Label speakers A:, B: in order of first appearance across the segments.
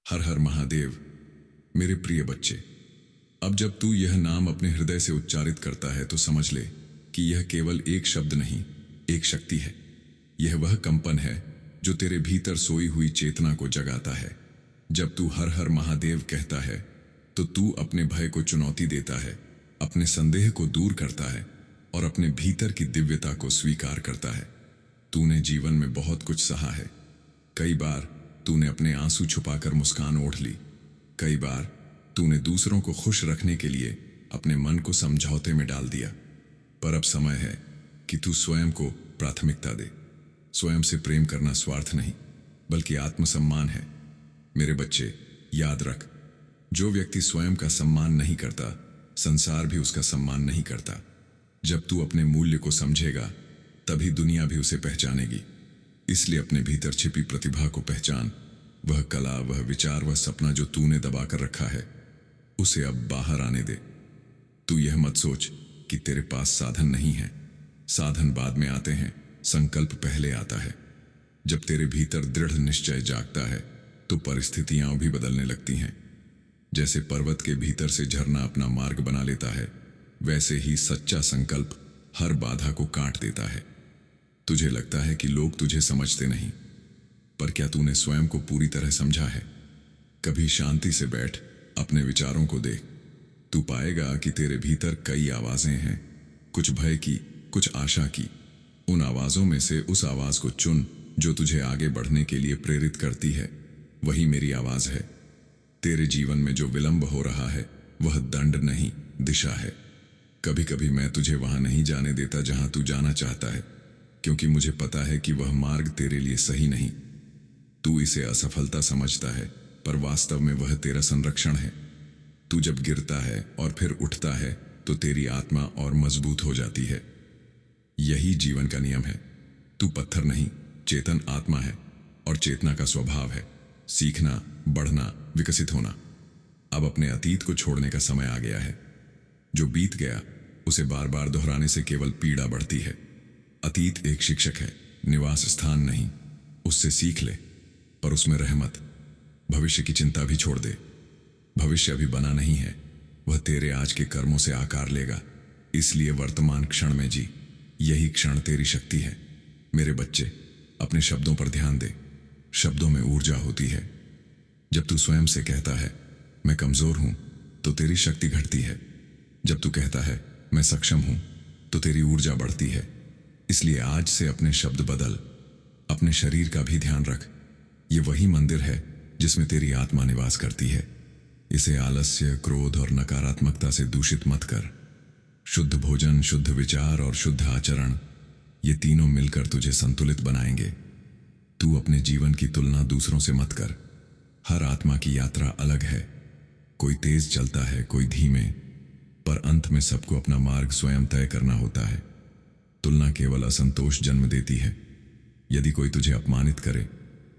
A: हर हर महादेव। मेरे प्रिय बच्चे, अब जब तू यह नाम अपने हृदय से उच्चारित करता है तो समझ ले कि यह केवल एक शब्द नहीं, एक शक्ति है। यह वह कंपन है जो तेरे भीतर सोई हुई चेतना को जगाता है। जब तू हर हर महादेव कहता है तो तू अपने भय को चुनौती देता है, अपने संदेह को दूर करता है और अपने भीतर की दिव्यता को स्वीकार करता है। तूने जीवन में बहुत कुछ सहा है। कई बार तूने अपने आंसू छुपाकर मुस्कान ओढ़ ली। कई बार तूने दूसरों को खुश रखने के लिए अपने मन को समझौते में डाल दिया। पर अब समय है कि तू स्वयं को प्राथमिकता दे। स्वयं से प्रेम करना स्वार्थ नहीं, बल्कि आत्मसम्मान है। मेरे बच्चे, याद रख, जो व्यक्ति स्वयं का सम्मान नहीं करता, संसार भी उसका सम्मान नहीं करता। जब तू अपने मूल्य को समझेगा, तभी दुनिया भी उसे पहचानेगी। इसलिए अपने भीतर छिपी प्रतिभा को पहचान। वह कला, वह विचार, वह सपना जो तूने दबाकर रखा है, उसे अब बाहर आने दे। तू यह मत सोच कि तेरे पास साधन नहीं है। साधन बाद में आते हैं, संकल्प पहले आता है। जब तेरे भीतर दृढ़ निश्चय जागता है तो परिस्थितियां भी बदलने लगती हैं। जैसे पर्वत के भीतर से झरना अपना मार्ग बना लेता है, वैसे ही सच्चा संकल्प हर बाधा को काट देता है। तुझे लगता है कि लोग तुझे समझते नहीं, पर क्या तूने स्वयं को पूरी तरह समझा है? कभी शांति से बैठ, अपने विचारों को देख। तू पाएगा कि तेरे भीतर कई आवाजें हैं, कुछ भय की, कुछ आशा की। उन आवाजों में से उस आवाज को चुन जो तुझे आगे बढ़ने के लिए प्रेरित करती है। वही मेरी आवाज है। तेरे जीवन में जो विलंब हो रहा है, वह दंड नहीं, दिशा है। कभी कभी मैं तुझे वहां नहीं जाने देता जहां तू जाना चाहता है, क्योंकि मुझे पता है कि वह मार्ग तेरे लिए सही नहीं। तू इसे असफलता समझता है, पर वास्तव में वह तेरा संरक्षण है। तू जब गिरता है और फिर उठता है तो तेरी आत्मा और मजबूत हो जाती है। यही जीवन का नियम है। तू पत्थर नहीं, चेतन आत्मा है, और चेतना का स्वभाव है सीखना, बढ़ना, विकसित होना। अब अपने अतीत को छोड़ने का समय आ गया है। जो बीत गया उसे बार बार दोहराने से केवल पीड़ा बढ़ती है। अतीत एक शिक्षक है, निवास स्थान नहीं। उससे सीख ले, पर उसमें रहमत। भविष्य की चिंता भी छोड़ दे। भविष्य अभी बना नहीं है, वह तेरे आज के कर्मों से आकार लेगा। इसलिए वर्तमान क्षण में जी। यही क्षण तेरी शक्ति है। मेरे बच्चे, अपने शब्दों पर ध्यान दे। शब्दों में ऊर्जा होती है। जब तू स्वयं से कहता है मैं कमजोर हूं, तो तेरी शक्ति घटती है। जब तू कहता है मैं सक्षम हूं, तो तेरी ऊर्जा बढ़ती है। इसलिए आज से अपने शब्द बदल। अपने शरीर का भी ध्यान रख। ये वही मंदिर है जिसमें तेरी आत्मा निवास करती है। इसे आलस्य, क्रोध और नकारात्मकता से दूषित मत कर। शुद्ध भोजन, शुद्ध विचार और शुद्ध आचरण, ये तीनों मिलकर तुझे संतुलित बनाएंगे। तू अपने जीवन की तुलना दूसरों से मत कर। हर आत्मा की यात्रा अलग है। कोई तेज चलता है, कोई धीमे, पर अंत में सबको अपना मार्ग स्वयं तय करना होता है। तुलना केवल असंतोष जन्म देती है। यदि कोई तुझे अपमानित करे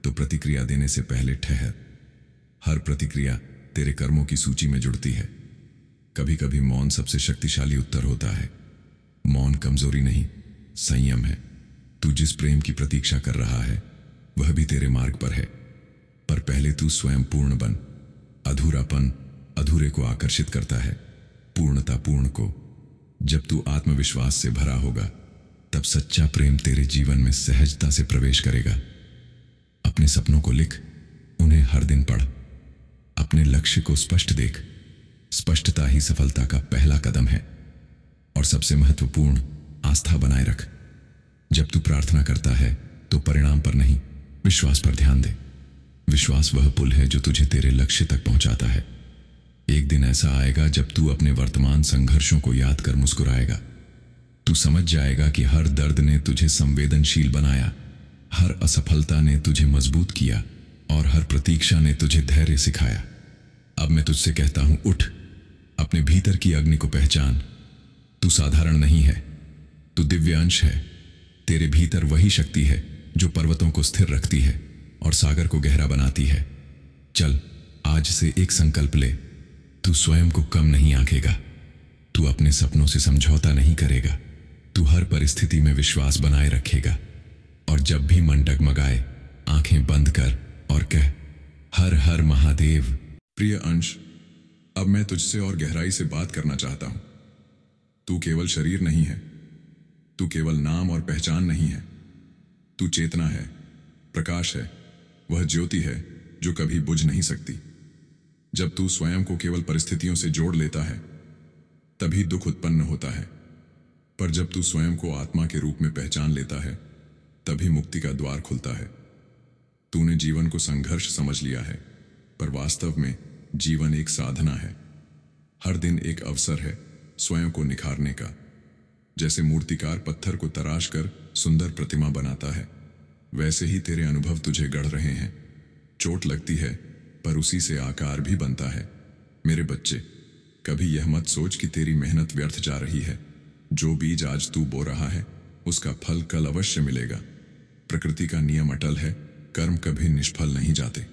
A: तो प्रतिक्रिया देने से पहले ठहर। हर प्रतिक्रिया तेरे कर्मों की सूची में जुड़ती है। कभी कभी मौन सबसे शक्तिशाली उत्तर होता है। मौन कमजोरी नहीं, संयम है। तू जिस प्रेम की प्रतीक्षा कर रहा है, वह भी तेरे मार्ग पर है। पर पहले तू स्वयं पूर्ण बन। अधूरापन अधूरे को आकर्षित करता है, पूर्णता पूर्ण को। जब तू आत्मविश्वास से भरा होगा, तब सच्चा प्रेम तेरे जीवन में सहजता से प्रवेश करेगा। अपने सपनों को लिख, उन्हें हर दिन पढ़। अपने लक्ष्य को स्पष्ट देख। स्पष्टता ही सफलता का पहला कदम है। और सबसे महत्वपूर्ण, आस्था बनाए रख। जब तू प्रार्थना करता है तो परिणाम पर नहीं, विश्वास पर ध्यान दे। विश्वास वह पुल है जो तुझे तेरे लक्ष्य तक पहुंचाता है। एक दिन ऐसा आएगा जब तू अपने वर्तमान संघर्षों को याद कर मुस्कुराएगा। तू समझ जाएगा कि हर दर्द ने तुझे संवेदनशील बनाया, हर असफलता ने तुझे मजबूत किया, और हर प्रतीक्षा ने तुझे धैर्य सिखाया। अब मैं तुझसे कहता हूं, उठ। अपने भीतर की अग्नि को पहचान। तू साधारण नहीं है, तू दिव्य अंश है। तेरे भीतर वही शक्ति है जो पर्वतों को स्थिर रखती है और सागर को गहरा बनाती है। चल, आज से एक संकल्प ले। तू स्वयं को कम नहीं आंकेगा। तू अपने सपनों से समझौता नहीं करेगा। तू हर परिस्थिति में विश्वास बनाए रखेगा। और जब भी मन डगमगाए, आंखें बंद कर और कह, हर हर महादेव। प्रिय अंश, अब मैं तुझसे और गहराई से बात करना चाहता हूं। तू केवल शरीर नहीं है, तू केवल नाम और पहचान नहीं है। तू चेतना है, प्रकाश है, वह ज्योति है जो कभी बुझ नहीं सकती। जब तू स्वयं को केवल परिस्थितियों से जोड़ लेता है तभी दुख उत्पन्न होता है, पर जब तू स्वयं को आत्मा के रूप में पहचान लेता है तभी मुक्ति का द्वार खुलता है। तूने जीवन को संघर्ष समझ लिया है, पर वास्तव में जीवन एक साधना है। हर दिन एक अवसर है स्वयं को निखारने का। जैसे मूर्तिकार पत्थर को तराश कर सुंदर प्रतिमा बनाता है, वैसे ही तेरे अनुभव तुझे गढ़ रहे हैं। चोट लगती है पर उसी से आकार भी बनता है। मेरे बच्चे, कभी यह मत सोच कि तेरी मेहनत व्यर्थ जा रही है। जो बीज आज तू बो रहा है उसका फल कल अवश्य मिलेगा। प्रकृति का नियम अटल है, कर्म कभी निष्फल नहीं जाते।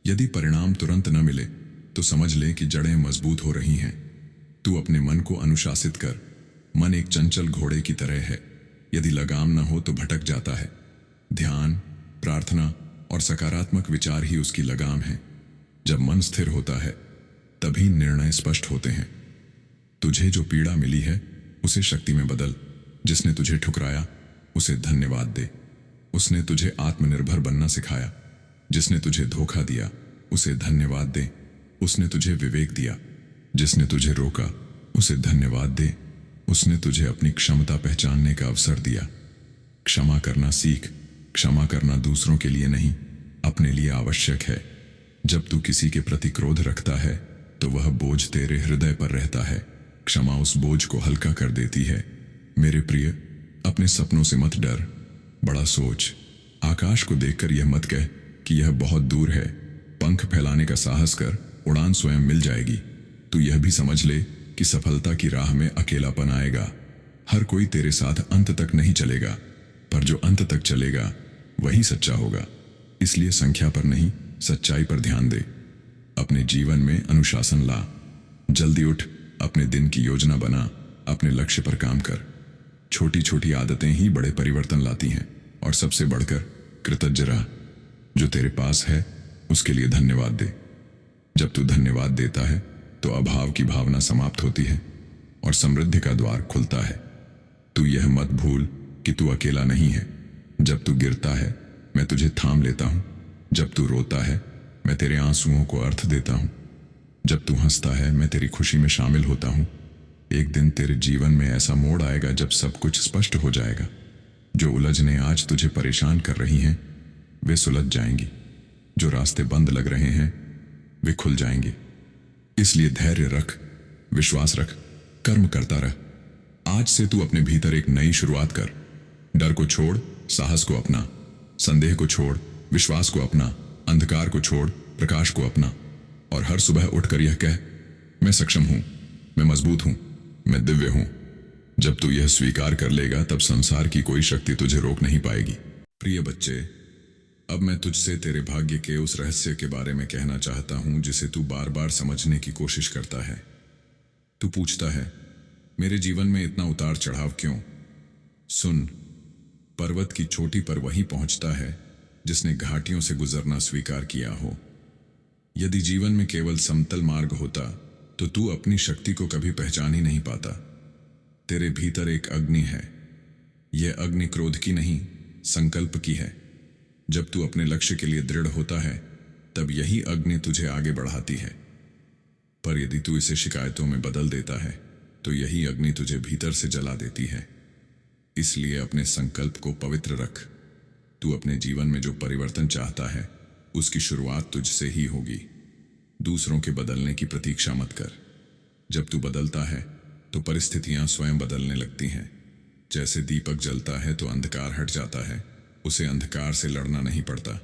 A: यदि परिणाम तुरंत न मिले तो समझ ले कि जड़ें मजबूत हो रही हैं। तू अपने मन को अनुशासित कर। मन एक चंचल घोड़े की तरह है, यदि लगाम न हो तो भटक जाता है। ध्यान, प्रार्थना और सकारात्मक विचार ही उसकी लगाम है। जब मन स्थिर होता है तभी निर्णय स्पष्ट होते हैं। तुझे जो पीड़ा मिली है उसे शक्ति में बदल। जिसने तुझे ठुकराया उसे धन्यवाद दे। उसने तुझे आत्मनिर्भर बनना सिखाया। जिसने तुझे धोखा दिया उसे धन्यवाद दे। उसने तुझे विवेक दिया। जिसने तुझे रोका उसे धन्यवाद दे। उसने तुझे अपनी क्षमता पहचानने का अवसर दिया। क्षमा करना सीख। क्षमा करना दूसरों के लिए नहीं, अपने लिए आवश्यक है। जब तू किसी के प्रति क्रोध रखता है तो वह बोझ तेरे हृदय पर रहता है। क्षमा उस बोझ को हल्का कर देती है। मेरे प्रिय, अपने सपनों से मत डर, बड़ा सोच। आकाश को देखकर यह मत कह कि यह बहुत दूर है। पंख फैलाने का साहस कर, उड़ान स्वयं मिल जाएगी। तू यह भी समझ ले कि सफलता की राह में अकेलापन आएगा। हर कोई तेरे साथ अंत तक नहीं चलेगा, पर जो अंत तक चलेगा वही सच्चा होगा। इसलिए संख्या पर नहीं, सच्चाई पर ध्यान दे। अपने जीवन में अनुशासन ला। जल्दी उठ, अपने दिन की योजना बना, अपने लक्ष्य पर काम कर। छोटी छोटी आदतें ही बड़े परिवर्तन लाती हैं। और सबसे बढ़कर कृतज्ञ रह। जो तेरे पास है उसके लिए धन्यवाद दे। जब तू धन्यवाद देता है तो अभाव की भावना समाप्त होती है और समृद्धि का द्वार खुलता है। तू यह मत भूल कि तू अकेला नहीं है। जब तू गिरता है मैं तुझे थाम लेता हूं। जब तू रोता है मैं तेरे आंसुओं को अर्थ देता हूं। जब तू हंसता है मैं तेरी खुशी में शामिल होता हूं। एक दिन तेरे जीवन में ऐसा मोड़ आएगा जब सब कुछ स्पष्ट हो जाएगा। जो उलझनें आज तुझे परेशान कर रही हैं वे सुलझ जाएंगी। जो रास्ते बंद लग रहे हैं वे खुल जाएंगे। इसलिए धैर्य रख, विश्वास रख, कर्म करता रह। आज से तू अपने भीतर एक नई शुरुआत कर। डर को छोड़, साहस को अपना। संदेह को छोड़, विश्वास को अपना। अंधकार को छोड़, प्रकाश को अपना। और हर सुबह उठकर यह कह, मैं सक्षम हूं, मैं मजबूत हूं, मैं दिव्य हूं। जब तू यह स्वीकार कर लेगा तब संसार की कोई शक्ति तुझे रोक नहीं पाएगी। प्रिय बच्चे, अब मैं तुझसे तेरे भाग्य के उस रहस्य के बारे में कहना चाहता हूं जिसे तू बार बार समझने की कोशिश करता है। तू पूछता है, मेरे जीवन में इतना उतार चढ़ाव क्यों? सुन, पर्वत की चोटी पर वही पहुंचता है जिसने घाटियों से गुजरना स्वीकार किया हो। यदि जीवन में केवल समतल मार्ग होता तो तू अपनी शक्ति को कभी पहचान ही नहीं पाता। तेरे भीतर एक अग्नि है। यह अग्नि क्रोध की नहीं, संकल्प की है। जब तू अपने लक्ष्य के लिए दृढ़ होता है तब यही अग्नि तुझे आगे बढ़ाती है। पर यदि तू इसे शिकायतों में बदल देता है तो यही अग्नि तुझे भीतर से जला देती है। इसलिए अपने संकल्प को पवित्र रख। तू अपने जीवन में जो परिवर्तन चाहता है उसकी शुरुआत तुझसे ही होगी। दूसरों के बदलने की प्रतीक्षा मत कर। जब तू बदलता है तो परिस्थितियां स्वयं बदलने लगती हैं। जैसे दीपक जलता है तो अंधकार हट जाता है, उसे अंधकार से लड़ना नहीं पड़ता।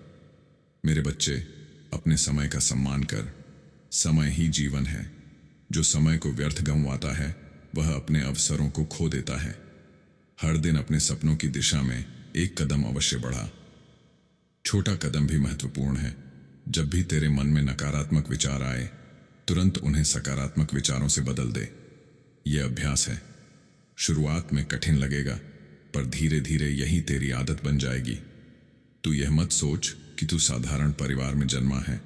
A: मेरे बच्चे, अपने समय का सम्मान कर। समय ही जीवन है। जो समय को व्यर्थ गंवाता है वह अपने अवसरों को खो देता है। हर दिन अपने सपनों की दिशा में एक कदम अवश्य बढ़ा। छोटा कदम भी महत्वपूर्ण है। जब भी तेरे मन में नकारात्मक विचार आए तुरंत उन्हें सकारात्मक विचारों से बदल दे। यह अभ्यास है। शुरुआत में कठिन लगेगा पर धीरे धीरे यही तेरी आदत बन जाएगी। तू यह मत सोच कि तू साधारण परिवार में जन्मा है।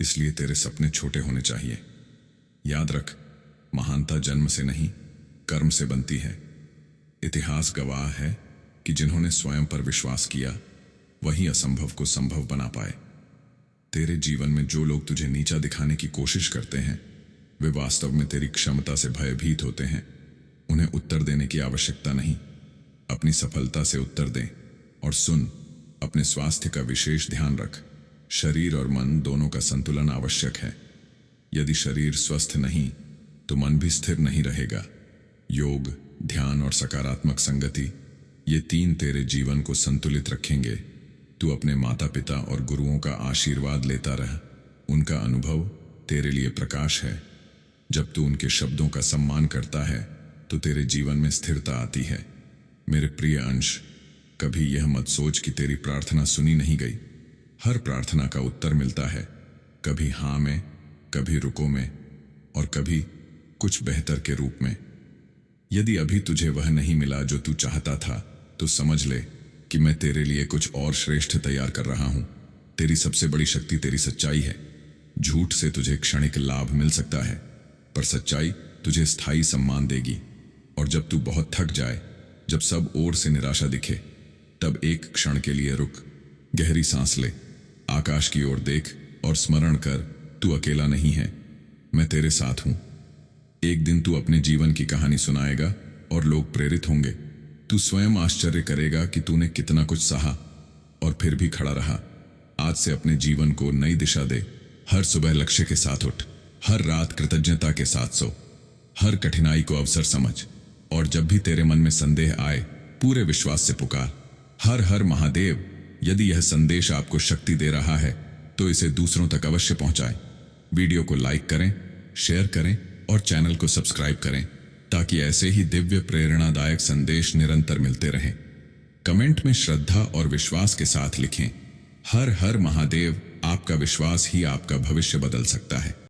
A: इसलिए तेरे सपने छोटे होने चाहिए। याद रख, महानता जन्म से नहीं, कर्म से बनती है। इतिहास गवाह है कि जिन्होंने स्वयं पर विश्वास किया वही असंभव को संभव बना पाए। तेरे जीवन में जो लोग तुझे नीचा दिखाने की कोशिश करते हैं वे वास्तव में तेरी क्षमता से भयभीत होते हैं। उन्हें उत्तर देने की आवश्यकता नहीं, अपनी सफलता से उत्तर दें। और सुन, अपने स्वास्थ्य का विशेष ध्यान रख। शरीर और मन दोनों का संतुलन आवश्यक है। यदि शरीर स्वस्थ नहीं तो मन भी स्थिर नहीं रहेगा। योग, ध्यान और सकारात्मक संगति, ये तीन तेरे जीवन को संतुलित रखेंगे। तू अपने माता पिता और गुरुओं का आशीर्वाद लेता रह। उनका अनुभव तेरे लिए प्रकाश है। जब तू उनके शब्दों का सम्मान करता है तो तेरे जीवन में स्थिरता आती है। मेरे प्रिय अंश, कभी यह मत सोच कि तेरी प्रार्थना सुनी नहीं गई। हर प्रार्थना का उत्तर मिलता है, कभी हाँ में, कभी रुको में और कभी कुछ बेहतर के रूप में। यदि अभी तुझे वह नहीं मिला जो तू चाहता था तो समझ ले कि मैं तेरे लिए कुछ और श्रेष्ठ तैयार कर रहा हूं। तेरी सबसे बड़ी शक्ति तेरी सच्चाई है। झूठ से तुझे क्षणिक लाभ मिल सकता है, पर सच्चाई तुझे स्थायी सम्मान देगी। और जब तू बहुत थक जाए, जब सब ओर से निराशा दिखे, तब एक क्षण के लिए रुक, गहरी सांस ले, आकाश की ओर देख और स्मरण कर, तू अकेला नहीं है, मैं तेरे साथ हूं। एक दिन तू अपने जीवन की कहानी सुनाएगा और लोग प्रेरित होंगे। तू स्वयं आश्चर्य करेगा कि तूने कितना कुछ सहा और फिर भी खड़ा रहा। आज से अपने जीवन को नई दिशा दे। हर सुबह लक्ष्य के साथ उठ, हर रात कृतज्ञता के साथ सो, हर कठिनाई को अवसर समझ। और जब भी तेरे मन में संदेह आए, पूरे विश्वास से पुकार, हर हर महादेव। यदि यह संदेश आपको शक्ति दे रहा है तो इसे दूसरों तक अवश्य पहुंचाएं। वीडियो को लाइक करें, शेयर करें और चैनल को सब्सक्राइब करें ताकि ऐसे ही दिव्य प्रेरणादायक संदेश निरंतर मिलते रहें। कमेंट में श्रद्धा और विश्वास के साथ लिखें, हर हर महादेव। आपका विश्वास ही आपका भविष्य बदल सकता है।